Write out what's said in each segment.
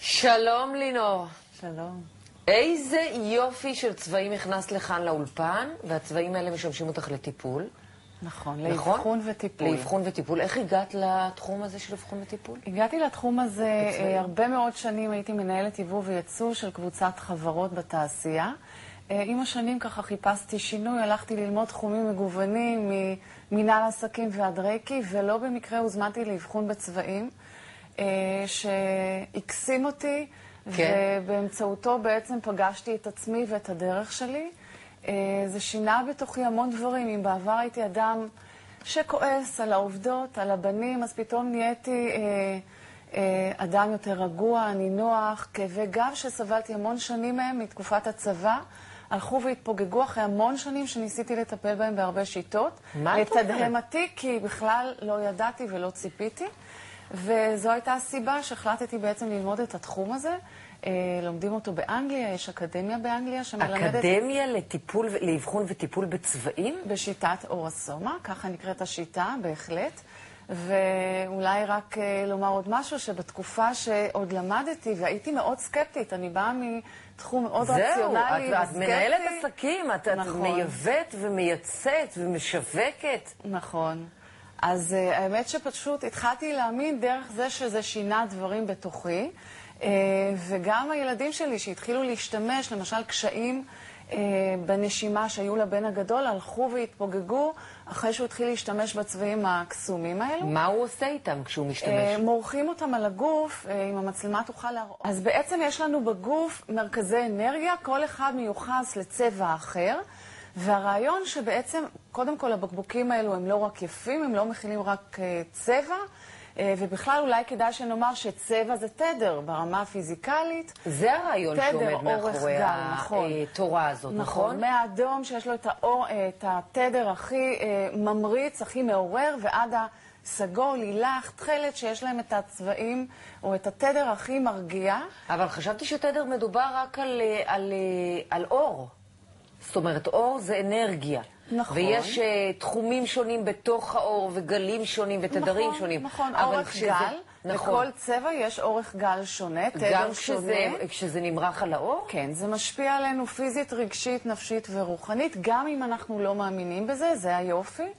שלום לינור. שלום. איזה יופי של צבעים הכנסת לכאן לאולפן, והצבעים האלה משמשים אותך לטיפול. נכון, לאבחון וטיפול. לאבחון וטיפול. איך הגעת לתחום הזה של אבחון וטיפול? הגעתי לתחום הזה הרבה מאוד שנים, הייתי מנהלת ייבוא וייצוא של קבוצת חברות בתעשייה. עם השנים ככה חיפשתי שינוי, הלכתי ללמוד תחומים מגוונים ממנהל עסקים ועד רייקי, ולא במקרה הוזמנתי לאבחון בצבעים, שהקסים אותי, ובאמצעותו בעצם פגשתי את עצמי ואת הדרך שלי. זה שינה בתוכי המון דברים. אם בעבר הייתי אדם שכועס על העובדות, על הבנים, אז פתאום נהייתי אדם יותר רגוע, נינוח, כאבי גב שסבלתי המון שנים מהם מתקופת הצבא. הלכו והתפוגגו אחרי המון שנים שניסיתי לטפל בהם בהרבה שיטות. לתדהמתי, כי בכלל לא ידעתי ולא ציפיתי. וזו הייתה הסיבה שהחלטתי בעצם ללמוד את התחום הזה. לומדים אותו באנגליה, יש אקדמיה באנגליה שמלמדת... אקדמיה לטיפול, לאבחון וטיפול בצבעים? בשיטת אורסומה, ככה נקראת השיטה, בהחלט. ואולי רק לומר עוד משהו, שבתקופה שעוד למדתי, והייתי מאוד סקפטית, אני באה מתחום מאוד רציונלי וסקפטי. את מנהלת עסקים, את מייבאת ומייצאת ומשווקת. נכון. אז האמת שפשוט התחלתי להאמין דרך זה שזה שינה דברים בתוכי, וגם הילדים שלי שהתחילו להשתמש, למשל קשיים בנשימה שהיו לבן הגדול, הלכו והתפוגגו אחרי שהוא התחיל להשתמש בצבעים הקסומים האלו. מה הוא עושה איתם כשהוא משתמש? מורחים אותם על הגוף, אם המצלמה תוכל להראות. אז בעצם יש לנו בגוף מרכזי אנרגיה, כל אחד מיוחס לצבע אחר, והרעיון שבעצם, קודם כל הבקבוקים האלו הם לא רק יפים, הם לא מכילים רק צבע, ובכלל אולי כדאי שנאמר שצבע זה תדר ברמה הפיזיקלית. זה הרעיון שעומד מאחורי התורה הזאת, נכון? מהאדום שיש לו את התדר הכי ממריץ, הכי מעורר, ועד הסגול, לילך, תכלת שיש להם את הצבעים או את התדר הכי מרגיע. אבל חשבתי שתדר מדובר רק על אור. זאת אומרת, אור זה אנרגיה. נכון. ויש תחומים שונים בתוך האור וגלים שונים ותדרים שונים. נכון, אורך גל. לכל צבע יש אורך גל שונה, תדר שונה. גם כשזה נמרח על האור? כן, זה משפיע עלינו פיזית, רגשית, נפשית ורוחנית, גם אם אנחנו לא מאמינים בזה, זה היופי.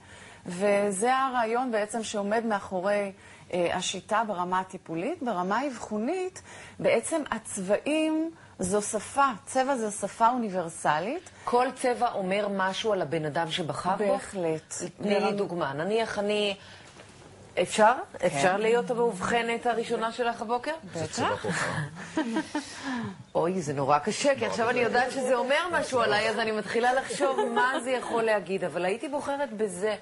וזה הרעיון בעצם שעומד מאחורי השיטה ברמה הטיפולית. ברמה האבחונית, בעצם הצבעים זו שפה, צבע זו שפה אוניברסלית. כל צבע אומר משהו על הבן אדם שבחר בו? בהחלט. תני לי דוגמה. נניח אני... אפשר? אפשר להיות המאובחנת הראשונה שלך הבוקר? בטח. אוי, זה נורא קשה, כי עכשיו אני יודעת שזה אומר משהו עליי, אז אני מתחילה לחשוב מה זה יכול להגיד, אבל הייתי בוחרת בזה.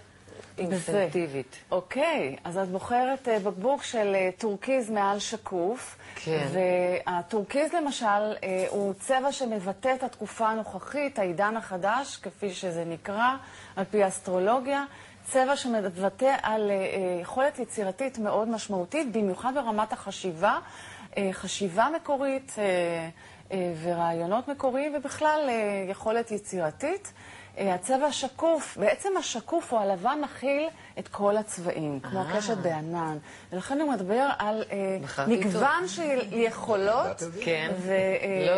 אינסטינקטיבית. אוקיי, אז את בוחרת בקבוק של טורקיז מעל שקוף. כן. והטורקיז למשל הוא צבע שמבטא את התקופה הנוכחית, העידן החדש, כפי שזה נקרא, על פי אסטרולוגיה. צבע שמבטא על יכולת יצירתית מאוד משמעותית, במיוחד ברמת החשיבה, חשיבה מקורית ורעיונות מקוריים, ובכלל יכולת יצירתית. הצבע השקוף, בעצם השקוף או הלבן מכיל את כל הצבעים, כמו קשת בענן. ולכן הוא מדבר על מגוון של יכולות. כן,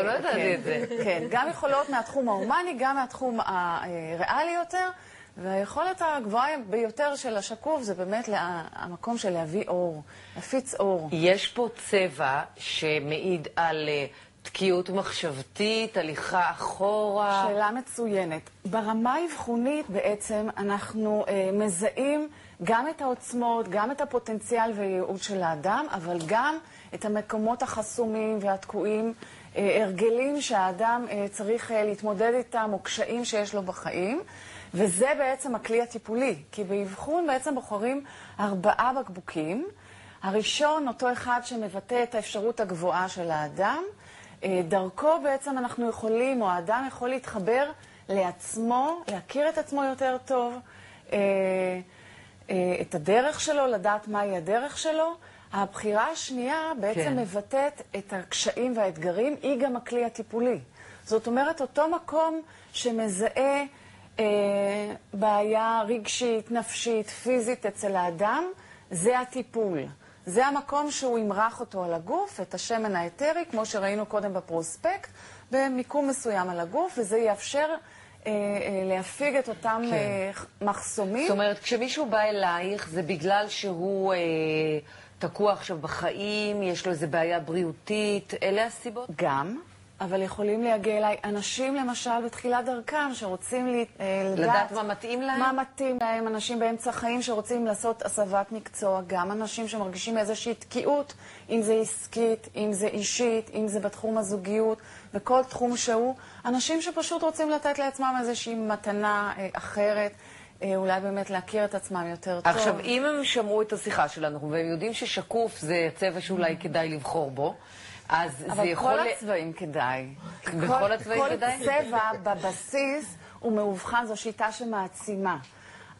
לא ידעתי את זה. כן, גם יכולות מהתחום ההומני, גם מהתחום הריאלי יותר. והיכולת הגבוהה ביותר של השקוף זה באמת המקום של להביא אור, להפיץ אור. יש פה צבע שמעיד על... תקיעות מחשבתית, הליכה אחורה. שאלה מצוינת. ברמה האבחונית בעצם אנחנו מזהים גם את העוצמות, גם את הפוטנציאל והייעוד של האדם, אבל גם את המקומות החסומים והתקועים, הרגלים שהאדם צריך להתמודד איתם או קשיים שיש לו בחיים. וזה בעצם הכלי הטיפולי, כי באבחון בעצם בוחרים 4 בקבוקים. הראשון, אותו אחד שמבטא את האפשרות הגבוהה של האדם, דרכו בעצם אנחנו יכולים, או האדם יכול להתחבר לעצמו, להכיר את עצמו יותר טוב, את הדרך שלו, לדעת מהי הדרך שלו. הבחירה השנייה בעצם מבטאת את הקשיים והאתגרים, היא גם הכלי הטיפולי. זאת אומרת, אותו מקום שמזהה בעיה רגשית, נפשית, פיזית אצל האדם, זה הטיפול. זה המקום שהוא ימרח אותו על הגוף, את השמן האתרי, כמו שראינו קודם בפרוספקט, במיקום מסוים על הגוף, וזה יאפשר להפיג את אותם מחסומים. זאת אומרת, כשמישהו בא אלייך, זה בגלל שהוא תקוע עכשיו בחיים, יש לו איזו בעיה בריאותית, אלה הסיבות? גם, אבל יכולים להגיע אליי אנשים, למשל, בתחילת דרכם, שרוצים לדעת מה מתאים להם? מה מתאים להם, אנשים באמצע חיים שרוצים לעשות הסבת מקצוע, גם אנשים שמרגישים איזושהי תקיעות, אם זה עסקית, אם זה אישית, אם זה בתחום הזוגיות, בכל תחום שהוא, אנשים שפשוט רוצים לתת לעצמם איזושהי מתנה אחרת, אולי באמת להכיר את עצמם יותר טוב. עכשיו, אם הם שמעו את השיחה שלנו, והם יודעים ששקוף זה צבע שאולי כדאי לבחור בו, אז זה יכול... אבל כל הצבעים כדאי. בכל הצבעים כדאי? כל צבע בבסיס הוא מאובחן, זו שיטה שמעצימה.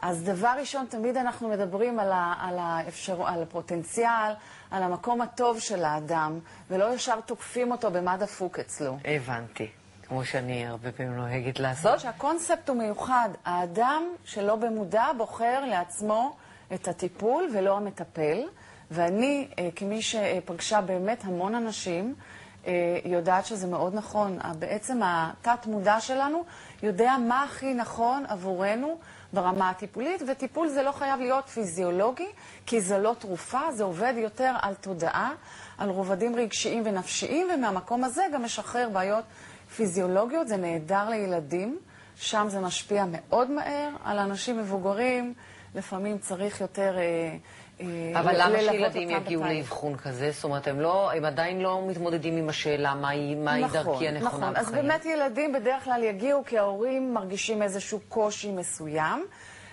אז דבר ראשון, תמיד אנחנו מדברים על הפוטנציאל, על המקום הטוב של האדם, ולא ישר תוקפים אותו במה דפוק אצלו. הבנתי. כמו שאני הרבה פעמים נוהגת לעשות. שהקונספט הוא מיוחד. האדם שלא במודע בוחר לעצמו את הטיפול ולא המטפל. ואני, כמי שפגשה באמת המון אנשים, יודעת שזה מאוד נכון. בעצם התת מודע שלנו יודע מה הכי נכון עבורנו ברמה הטיפולית, וטיפול זה לא חייב להיות פיזיולוגי, כי זה לא תרופה, זה עובד יותר על תודעה, על רובדים רגשיים ונפשיים, ומהמקום הזה גם משחרר בעיות פיזיולוגיות. זה נהדר לילדים, שם זה משפיע מאוד מהר. על אנשים מבוגרים, לפעמים צריך יותר... אבל למה שילדים יגיעו לאבחון כזה? זאת אומרת, הם עדיין לא מתמודדים עם השאלה מהי דרכי הנכונה בחיים. נכון, אז באמת ילדים בדרך כלל יגיעו כי ההורים מרגישים איזשהו קושי מסוים,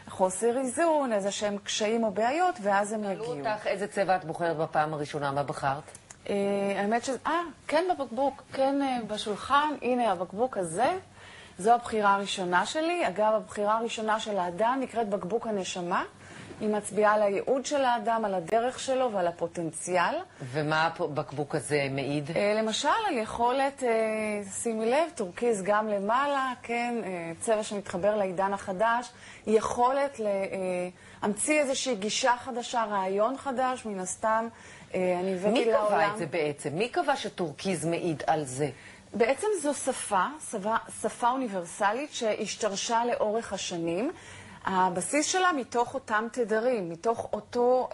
חוסר איזון, איזה שהם קשיים או בעיות, ואז הם יגיעו. שאלו אותך איזה צבע את בוחרת בפעם הראשונה, מה בחרת? האמת שזה... כן בבקבוק, כן בשולחן, הנה הבקבוק הזה, זו הבחירה הראשונה שלי. אגב, הבחירה הראשונה של האדם נקראת בקבוק הנשמה. היא מצביעה על הייעוד של האדם, על הדרך שלו ועל הפוטנציאל. ומה הבקבוק הזה מעיד? למשל, על יכולת, שימי לב, טורקיז גם למעלה, כן, צבע שמתחבר לעידן החדש, יכולת להמציא איזושהי גישה חדשה, רעיון חדש, מן הסתם, אני הבאתי לעולם. מי קבע את זה בעצם? מי קבע שטורקיז מעיד על זה? בעצם זו שפה אוניברסלית שהשתרשה לאורך השנים. הבסיס שלה מתוך אותם תדרים, מתוך אותו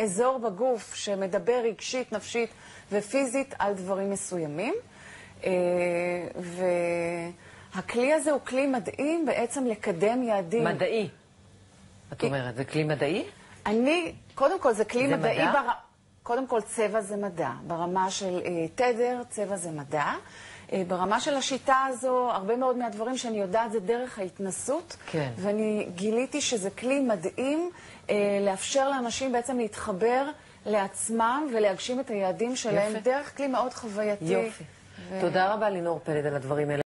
אזור בגוף שמדבר רגשית, נפשית ופיזית על דברים מסוימים. והכלי הזה הוא כלי מדהים בעצם לקדם יעדים. מדעי. את אומרת, זה כלי מדעי? קודם כל זה כלי מדעי. זה מדע? קודם כל צבע זה מדע. ברמה של תדר, צבע זה מדע. ברמה של השיטה הזו, הרבה מאוד מהדברים שאני יודעת זה דרך ההתנסות. כן. ואני גיליתי שזה כלי מדהים לאפשר לאנשים בעצם להתחבר לעצמם ולהגשים את היעדים שלהם. דרך כלי מאוד חווייתי. יופי. תודה רבה לינור פלד על הדברים האלה.